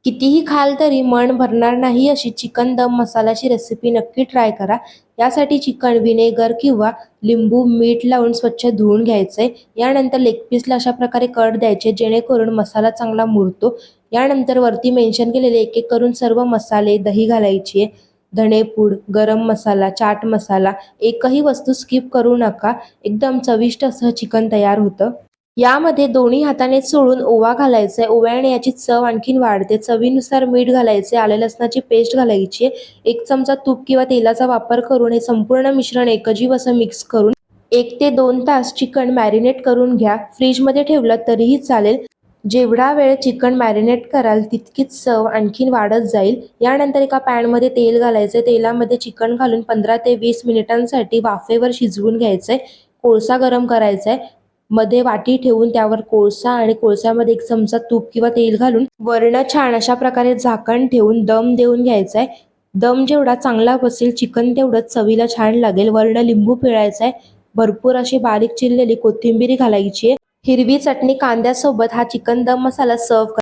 कितीही खाल तरी मन भरणार नाही अशी चिकन दम मसाल्याची रेसिपी नक्की ट्राय करा। यासाठी चिकन व्हिनेगर किंवा लिंबू मीठ लावून स्वच्छ धुवून घ्यायचंय। यानंतर लेग पीसला अशा प्रकारे कट द्यायचे जेणेकरून मसाला चांगला मुरतो। यानंतर वरती मेन्शन केलेले एक एक करून सर्व मसाले, दही घालायची आहे, धणेपूड, गरम मसाला, चाट मसाला, एकही वस्तू स्किप करू नका। एकदम चविष्ट असं चिकन तयार होतं। यामध्ये दोन्ही हाताने चोळून ओवा घालायचा आहे। ओव्याने याची चव आणखीन वाढते। चवीनुसार मीठ घालायचे, आलं लसणाची पेस्ट घालायची, 1 चमचा तूप किंवा तेलाचा वापर करून हे संपूर्ण मिश्रण एकजीव असं मिक्स करून 1 ते 2 तास चिकन मॅरिनेट करून घ्या। फ्रीजमध्ये ठेवलं तरीही चालेल। जेवढा वेळ चिकन मॅरिनेट कराल तितकीच चव आणखीन वाढत जाईल। यानंतर एका पॅनमध्ये तेल घालायचे, तेलामध्ये चिकन घालून 15 ते 20 मिनिटांसाठी वाफेवर शिजवून घ्यायचंय। कोळसा गरम करायचा आहे, मध्ये वाटी ठेवून त्यावर कोळसा आणि कोळशामध्ये 1 चमचा तूप किंवा तेल घालून वरण छान अशा प्रकारे झाकण ठेवून दम देऊन घ्यायचा आहे। दम जेवढा चांगला बसेल चिकन तेवढंच चवीला छान लागेल। वरण लिंबू पिळायचा आहे, भरपूर अशी बारीक चिरलेली कोथिंबीर घालायची आहे, हिरवी चटणी कांद्यासोबत हा चिकन दम मसाला सर्व